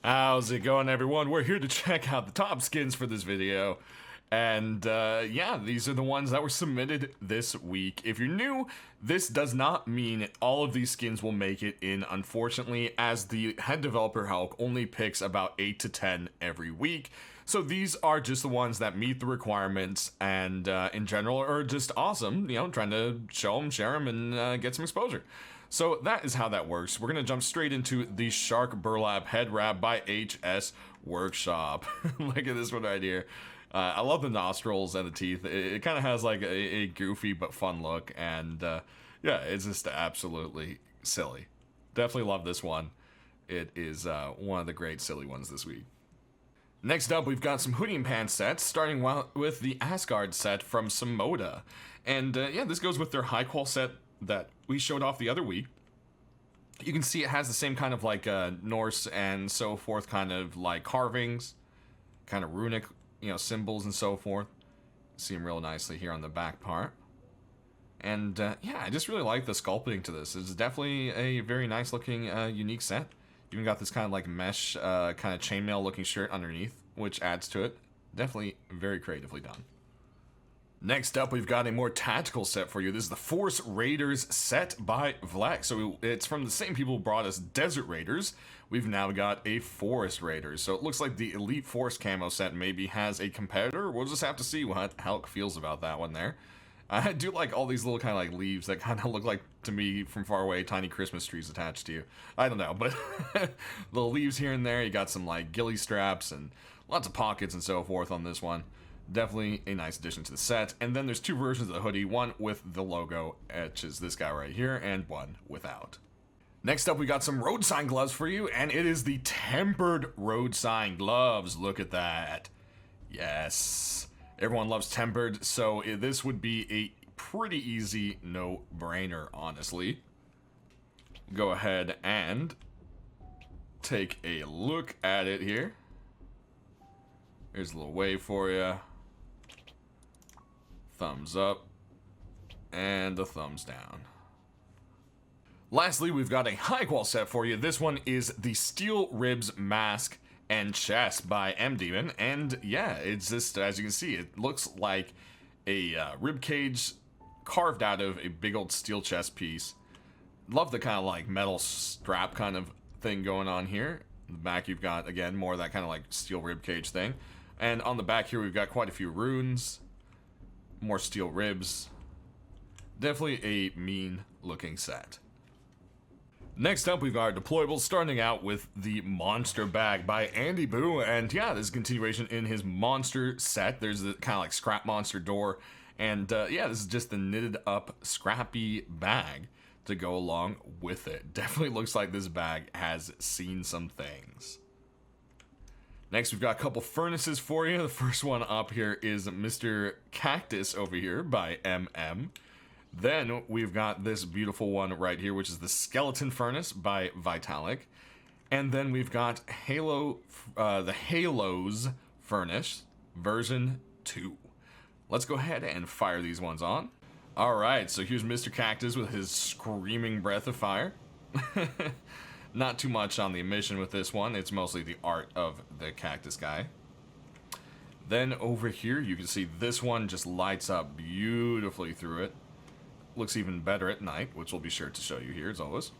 How's it going, everyone? We're here to check out the top skins for this video. And yeah, these are the ones that were submitted this week. If you're new, this does not mean all of these skins will make it in, unfortunately, as the head developer Hulk only picks about 8 to 10 every week. So these are just the ones that meet the requirements and in general are just awesome, you know, trying to show them, share them, and get some exposure. So that is how that works. We're going to jump straight into the Shark Burlap Head Wrap by HS Workshop. Look at this one right here. I love the nostrils and the teeth. It kind of has like a goofy but fun look, and yeah, it's just absolutely silly. Definitely love this one. It is one of the great silly ones this week. Next up, we've got some hoodie and pants sets, starting with the Asgard set from Samoda. And yeah, this goes with their high qual set that we showed off the other week. You can see it has the same kind of like Norse and so forth kind of like carvings, kind of runic, you know, symbols and so forth. See them real nicely here on the back part. And yeah, I just really like the sculpting to this. It's definitely a very nice looking unique set. Even got this kind of like mesh kind of chainmail looking shirt underneath, which adds to it. Definitely very creatively done. Next up, we've got a more tactical set for you. This is the Force Raiders set by Vlex. So it's from the same people who brought us Desert Raiders. We've now got a Forest Raiders. So it looks like the Elite Force camo set maybe has a competitor. We'll just have to see what Hulk feels about that one there. I do like all these little kind of like leaves that kind of look like, to me, from far away, tiny Christmas trees attached to you. I don't know, but little leaves here and there. You got some like ghillie straps and lots of pockets and so forth on this one. Definitely a nice addition to the set. And then there's two versions of the hoodie, one with the logo, which is this guy right here, and one without. Next up, we got some road sign gloves for you, and it is the tempered road sign gloves. Look at that. Yes. Everyone loves tempered, so this would be a pretty easy no-brainer, honestly. Go ahead and take a look at it here. Here's a little wave for you. Thumbs up. And a thumbs down. Lastly, we've got a high qual set for you. This one is the Steel Ribs Mask and Chest by M-Demon. And yeah, it's just, as you can see, it looks like a rib cage carved out of a big old steel chest piece. Love the kind of like metal strap kind of thing going on here. In the back, you've got, again, more of that kind of like steel rib cage thing. And on the back here, we've got quite a few runes, more steel ribs. Definitely a mean looking set. Next up, we've got our deployables, starting out with the Monster Bag by Andy Boo. And yeah, this is a continuation in his monster set. There's the kind of like scrap monster door. And yeah, this is just the knitted up scrappy bag to go along with it. Definitely looks like this bag has seen some things. Next, we've got a couple furnaces for you. The first one up here is Mr. Cactus over here by MM. Then we've got this beautiful one right here, which is the Skeleton Furnace by Vitalik. And then we've got the Halos Furnace version 2. Let's go ahead and fire these ones on. All right, so here's Mr. Cactus with his screaming breath of fire. Not too much on the emission with this one. It's mostly the art of the cactus guy. Then over here, you can see this one just lights up beautifully through it. Looks even better at night, which we'll be sure to show you here as always.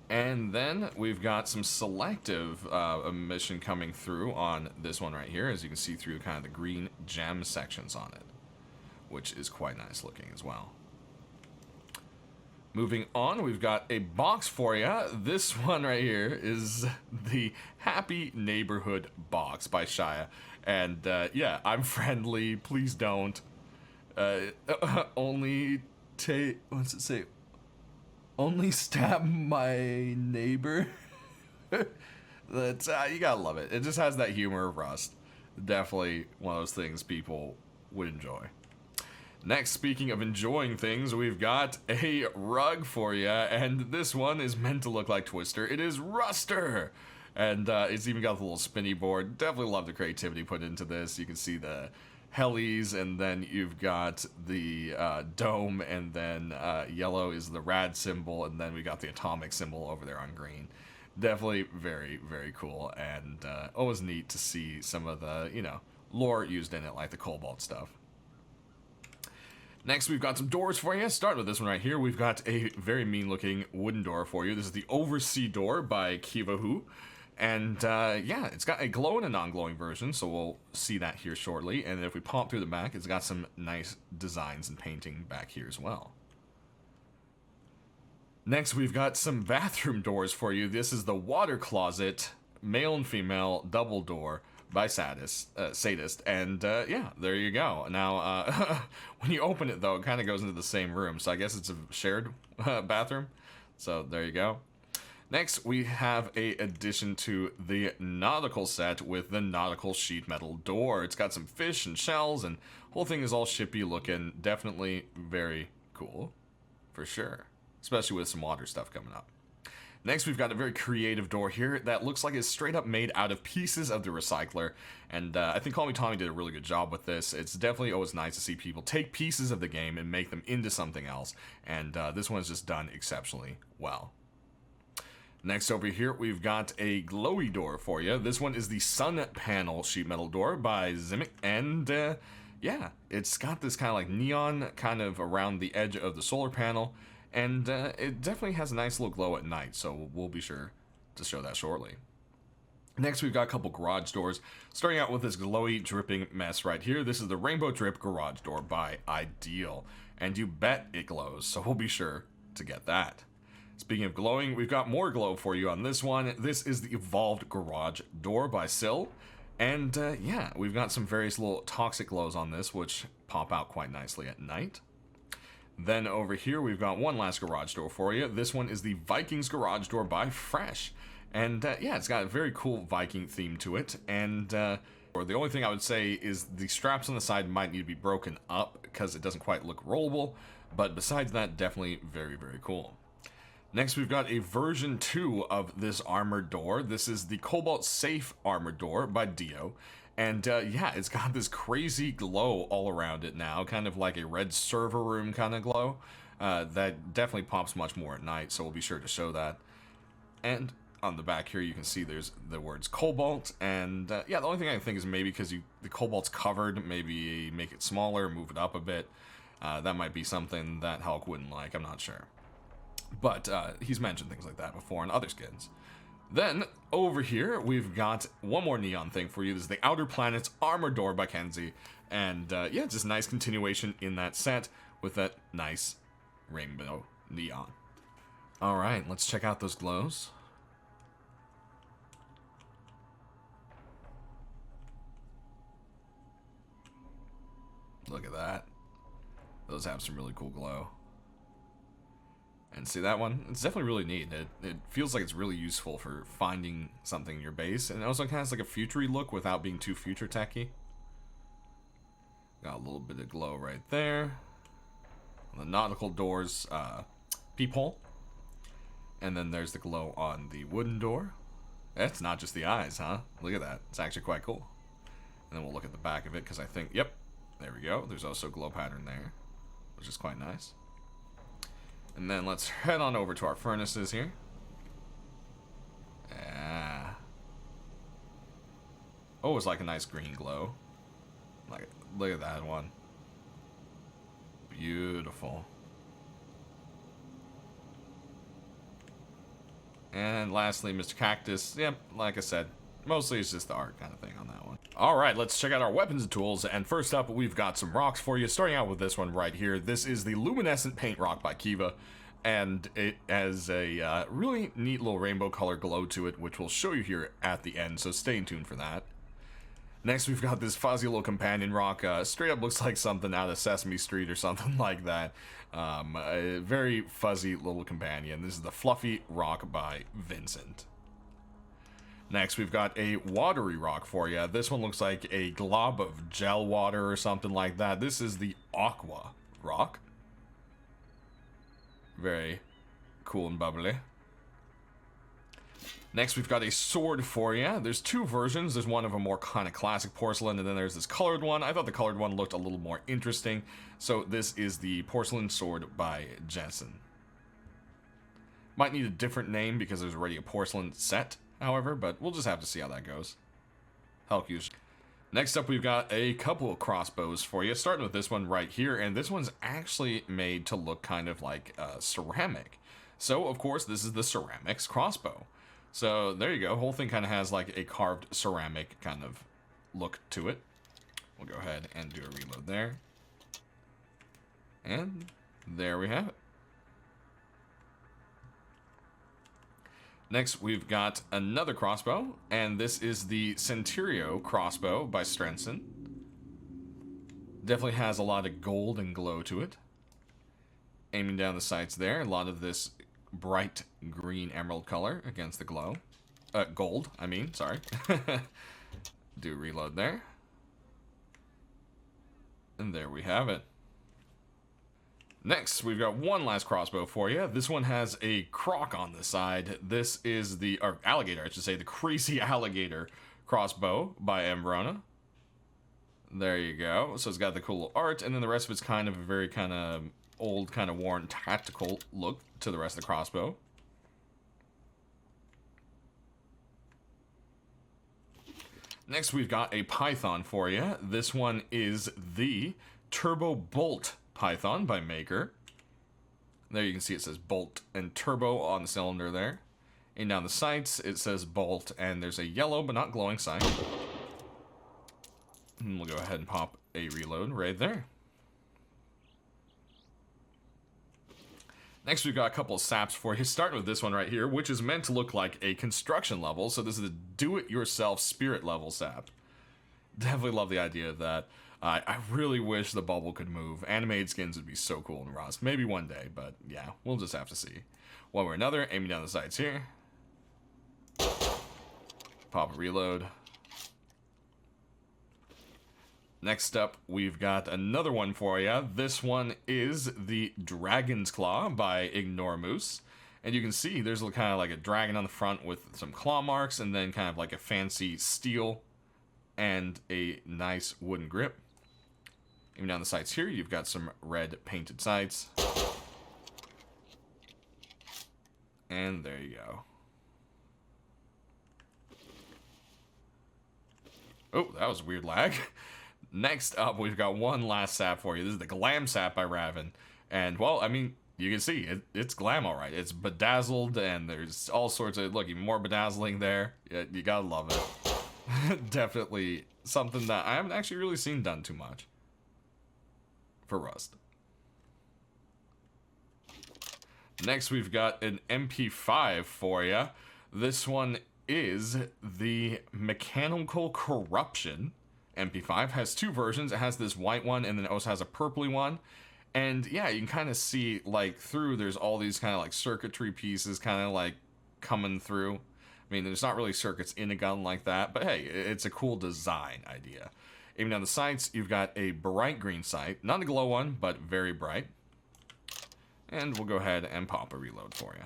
And then we've got some selective emission coming through on this one right here, as you can see through kind of the green gem sections on it, which is quite nice looking as well. Moving on, we've got a box for you. This one right here is the Happy Neighborhood box by Shia. And yeah, I'm friendly, please don't. Only take, what's it say? Only stab my neighbor. That's you gotta love it. It just has that humor of Rust. Definitely one of those things people would enjoy. Next, speaking of enjoying things, we've got a rug for you, and this one is meant to look like Twister. It is Ruster, and it's even got the little spinny board. Definitely love the creativity put into this. You can see the helis, and then you've got the dome, and then yellow is the rad symbol, and then we got the atomic symbol over there on green. Definitely very, very cool, and always neat to see some of the, you know, lore used in it, like the Cobalt stuff. Next, we've got some doors for you. Start with this one right here. We've got a very mean-looking wooden door for you. This is the Oversea Door by Kivahu. And, yeah, it's got a glow and a non-glowing version, so we'll see that here shortly. And if we pop through the back, it's got some nice designs and painting back here as well. Next, we've got some bathroom doors for you. This is the Water Closet, male and female, double door by Sadist. And, yeah, there you go. Now, when you open it, though, it kind of goes into the same room, so I guess it's a shared bathroom. So, there you go. Next, we have a addition to the Nautical set with the Nautical sheet metal door. It's got some fish and shells, and the whole thing is all shippy looking. Definitely very cool, for sure. Especially with some water stuff coming up. Next, we've got a very creative door here that looks like it's straight up made out of pieces of the recycler. And I think Call Me Tommy did a really good job with this. It's definitely always nice to see people take pieces of the game and make them into something else. And this one's just done exceptionally well. Next over here, we've got a glowy door for you. This one is the Sun Panel sheet metal door by Zimmit. And yeah, it's got this kind of like neon kind of around the edge of the solar panel. And it definitely has a nice little glow at night, so we'll be sure to show that shortly. Next, we've got a couple garage doors, starting out with this glowy, dripping mess right here. This is the Rainbow Drip Garage Door by Ideal, and you bet it glows, so we'll be sure to get that. Speaking of glowing, we've got more glow for you on this one. This is the Evolved Garage Door by Syl, and yeah, we've got some various little toxic glows on this, which pop out quite nicely at night. Then over here, we've got one last garage door for you. This one is the Vikings Garage Door by Fresh. And yeah, it's got a very cool Viking theme to it. And the only thing I would say is the straps on the side might need to be broken up because it doesn't quite look rollable. But besides that, definitely very, very cool. Next, we've got a version 2 of this armored door. This is the Cobalt Safe Armored Door by Dio. And yeah, it's got this crazy glow all around it now, kind of like a red server room kind of glow. That definitely pops much more at night, so we'll be sure to show that. And on the back here, you can see there's the words Cobalt. And yeah, the only thing I think is maybe because the Cobalt's covered, maybe make it smaller, move it up a bit. That might be something that Hulk wouldn't like, I'm not sure. But he's mentioned things like that before in other skins. Then, over here, we've got one more neon thing for you. This is the Outer Planets Armor Door by Kenzie. And, yeah, just a nice continuation in that set with that nice rainbow neon. Alright, let's check out those glows. Look at that. Those have some really cool glow. And see that one? It's definitely really neat. It feels like it's really useful for finding something in your base. And it also kind of has like a future-y look without being too future techy. Got a little bit of glow right there. The Nautical doors peephole. And then there's the glow on the wooden door. That's not just the eyes, huh? Look at that. It's actually quite cool. And then we'll look at the back of it because I think, yep, there we go. There's also a glow pattern there, which is quite nice. And then let's head on over to our furnaces here. Yeah. Oh, it's like a nice green glow. Like, look at that one. Beautiful. And lastly, Mr. Cactus. Yep, like I said, mostly it's just the art kind of thing on that one. Alright, let's check out our weapons and tools. And first up, we've got some rocks for you. Starting out with this one right here. This is the Luminescent Paint Rock by Kiva. And it has a really neat little rainbow color glow to it, which we'll show you here at the end. So stay tuned for that. Next, we've got this fuzzy little companion rock. Straight up looks like something out of Sesame Street or something like that. A very fuzzy little companion. This is the Fluffy Rock by Vincent. Next, we've got a watery rock for you. This one looks like a glob of gel water or something like that. This is the Aqua Rock. Very cool and bubbly. Next, we've got a sword for you. There's two versions. There's one of a more kind of classic porcelain, and then there's this colored one. I thought the colored one looked a little more interesting. So this is the Porcelain Sword by Jensen. Might need a different name because there's already a Porcelain set, however, but we'll just have to see how that goes. Hell, next up, we've got a couple of crossbows for you, starting with this one right here, and this one's actually made to look kind of like ceramic. So, of course, this is the ceramics crossbow. So, there you go. Whole thing kind of has like a carved ceramic kind of look to it. We'll go ahead and do a reload there. And there we have it. Next, we've got another crossbow, and this is the Centerio crossbow by Stransen. Definitely has a lot of gold and glow to it. Aiming down the sights there, a lot of this bright green emerald color against the glow. Gold, I mean, sorry. Do reload there. And there we have it. Next, we've got one last crossbow for you. This one has a croc on the side. This is the, or alligator, I should say, the Crazy Alligator crossbow by Ambrona. There you go. So it's got the cool art, and then the rest of it's kind of a very kind of old, kind of worn, tactical look to the rest of the crossbow. Next, we've got a python for you. This one is the Turbo Bolt Python by Maker. There you can see it says Bolt and Turbo on the cylinder there. And down the sights it says Bolt, and there's a yellow but not glowing sight. And we'll go ahead and pop a reload right there. Next, we've got a couple of saps for you, starting with this one right here, which is meant to look like a construction level. So this is a do-it-yourself spirit level sap. Definitely love the idea of that. I really wish the bubble could move. Animated skins would be so cool in Rust. Maybe one day, but yeah, we'll just have to see. One way or another, aiming down the sights here. Pop a reload. Next up, we've got another one for you. This one is the Dragon's Claw by Ignoramus. And you can see there's kind of like a dragon on the front with some claw marks, and then kind of like a fancy steel and a nice wooden grip. Even down the sights here, you've got some red painted sights. And there you go. Oh, that was a weird lag. Next up, we've got one last sap for you. This is the Glam Sap by Raven. And, well, I mean, you can see, it's glam all right. It's bedazzled, and there's all sorts of, look, even more bedazzling there. You gotta love it. Definitely something that I haven't actually really seen done too much for Rust. Next, we've got an MP5 for you. This one is the Mechanical Corruption Mp5. Has two versions. It has this white one, and then it also has a purpley one. And yeah, you can kind of see, like, through, there's all these kind of like circuitry pieces kind of like coming through. I mean, there's not really circuits in a gun like that, but hey, it's a cool design idea. Aiming down the sights, you've got a bright green sight. Not a glow one, but very bright. And we'll go ahead and pop a reload for you.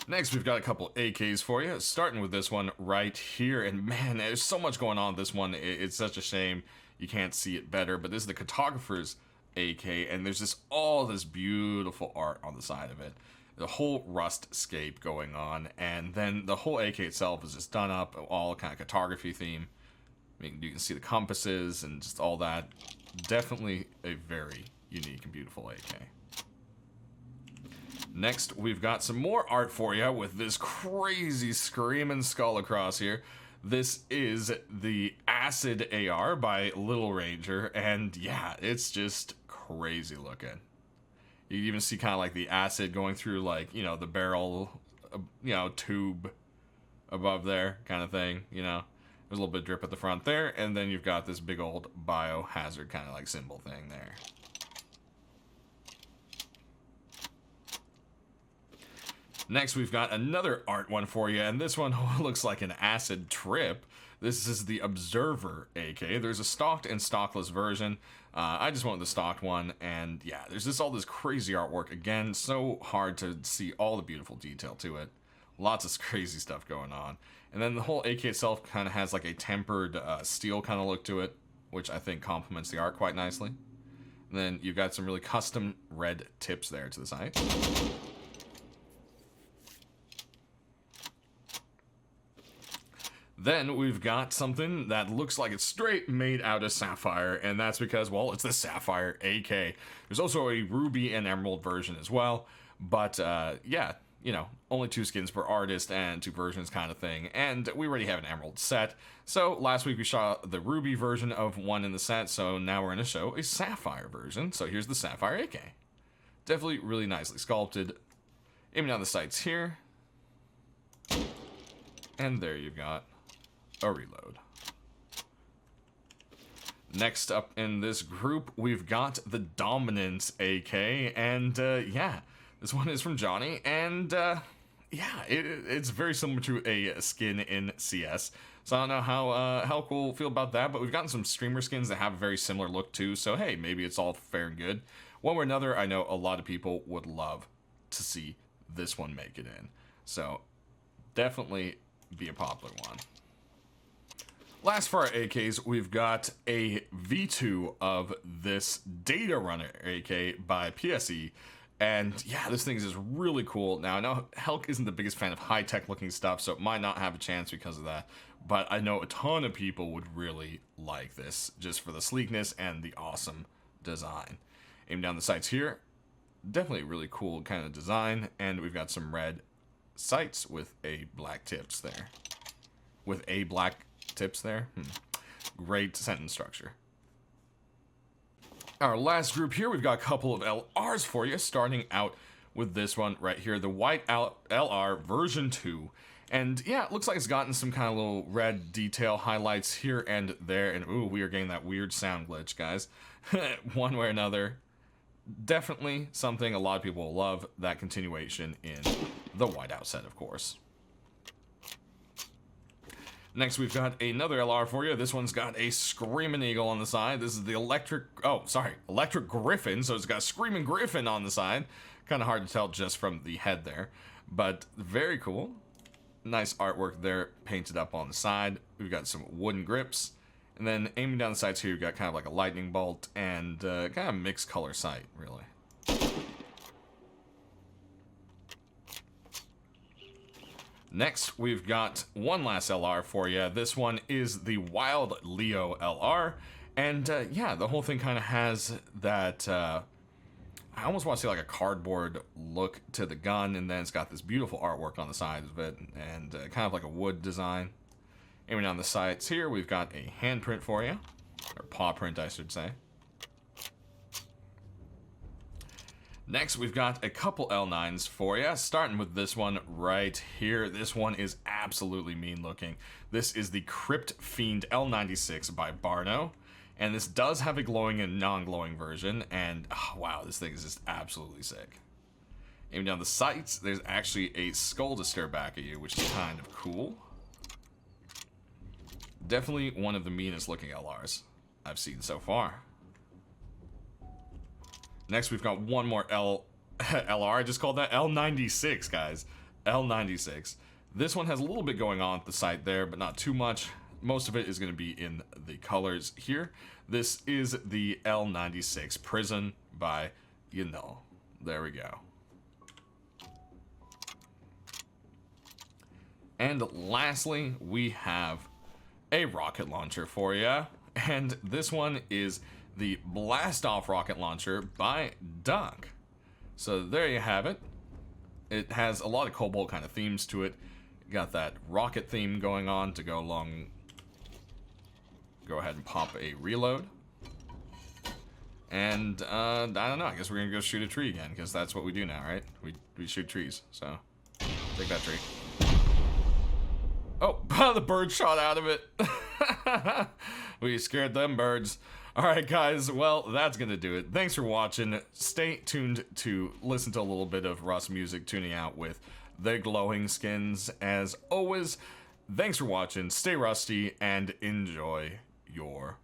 Next, we've got a couple AKs for you, starting with this one right here. And man, there's so much going on with this one. It's such a shame you can't see it better, but this is the Cartographer's AK, and there's just all this beautiful art on the side of it. The whole Rust scape going on, and then the whole AK itself is just done up, all kind of cartography theme. I mean, you can see the compasses and just all that. Definitely a very unique and beautiful AK. Next, we've got some more art for you with this crazy screaming skull across here. This is the Acid AR by Little Ranger, and yeah, it's just crazy looking. You can even see kind of like the acid going through, like, you know, the barrel, you know, tube above there kind of thing, you know. There's a little bit of drip at the front there, and then you've got this big old biohazard kind of like symbol thing there. Next, we've got another art one for you, and this one looks like an acid trip. This is the Observer AK. There's a stocked and stockless version. I just went with the stocked one, and yeah, there's just all this crazy artwork. Again, so hard to see all the beautiful detail to it. Lots of crazy stuff going on. And then the whole AK itself kind of has like a tempered steel kind of look to it, which I think complements the art quite nicely. And then you've got some really custom red tips there to the side. Then we've got something that looks like it's straight made out of Sapphire, and that's because, well, it's the Sapphire AK. There's also a Ruby and Emerald version as well, but yeah, you know, only 2 skins per artist and 2 versions kind of thing, and we already have an Emerald set. So last week we saw the Ruby version of one in the set, so now we're going to show a Sapphire version. So here's the Sapphire AK. Definitely really nicely sculpted. Aiming down the sights here. And there you've got a reload. Next up in this group, we've got the Dominance AK, and yeah, this one is from Johnny, and yeah, it's very similar to a skin in CS. So I don't know how cool we'll feel about that, but we've gotten some streamer skins that have a very similar look too, so hey, maybe it's all fair and good. One way or another, I know a lot of people would love to see this one make it in. So definitely be a popular one. Last for our AKs, we've got a V2 of this Data Runner AK by PSE. And yeah, this thing is just really cool. Now, I know Helk isn't the biggest fan of high-tech looking stuff, so it might not have a chance because of that. But I know a ton of people would really like this, just for the sleekness and the awesome design. Aim down the sights here. Definitely a really cool kind of design. And we've got some red sights with a black tips there. With a black tips there. Great sentence structure. Our last group here, we've got a couple of LRs for you, starting out with this one right here, the White LR version 2. And yeah, it looks like it's gotten some kind of little red detail highlights here and there, and ooh, we are getting that weird sound glitch, guys. One way or another, definitely something a lot of people will love, that continuation in the whiteout set, of course. Next, we've got another LR for you. This one's got a Screaming Eagle on the side. This is the Electric Griffin, so it's got a Screaming Griffin on the side. Kind of hard to tell just from the head there, but very cool. Nice artwork there, painted up on the side. We've got some wooden grips, and then aiming down the sides here, you've got kind of like a lightning bolt and kind of mixed color sight, really. Next, we've got one last LR for you. This one is the Wild Leo LR. And yeah, the whole thing kind of has that, I almost want to say like a cardboard look to the gun. And then it's got this beautiful artwork on the sides of it. And kind of like a wood design. Aiming down the sights here, we've got a handprint for you. Or paw print, I should say. Next, we've got a couple L9s for you, starting with this one right here. This one is absolutely mean looking. This is the Crypt Fiend L96 by Barno, and this does have a glowing and non-glowing version, and oh, wow, this thing is just absolutely sick. Aiming down the sights, there's actually a skull to stare back at you, which is kind of cool. Definitely one of the meanest looking LRs I've seen so far. Next, we've got one more LR. I just called that L96, guys. L96. This one has a little bit going on at the side there, but not too much. Most of it is going to be in the colors here. This is the L96 Prison by, you know, there we go. And lastly, we have a rocket launcher for you. And this one is the Blast Off rocket launcher by Duck. So there you have it. It has a lot of Cobalt kind of themes to it. Got that rocket theme going on to go along. Go ahead and pop a reload. And I don't know, I guess we're gonna go shoot a tree again, because that's what we do now, right? We shoot trees, so take that tree. Oh, the bird shot out of it. We scared them birds. Alright guys, well, that's gonna do it. Thanks for watching. Stay tuned to listen to a little bit of Rust music, tuning out with the glowing skins. As always, thanks for watching, stay rusty, and enjoy your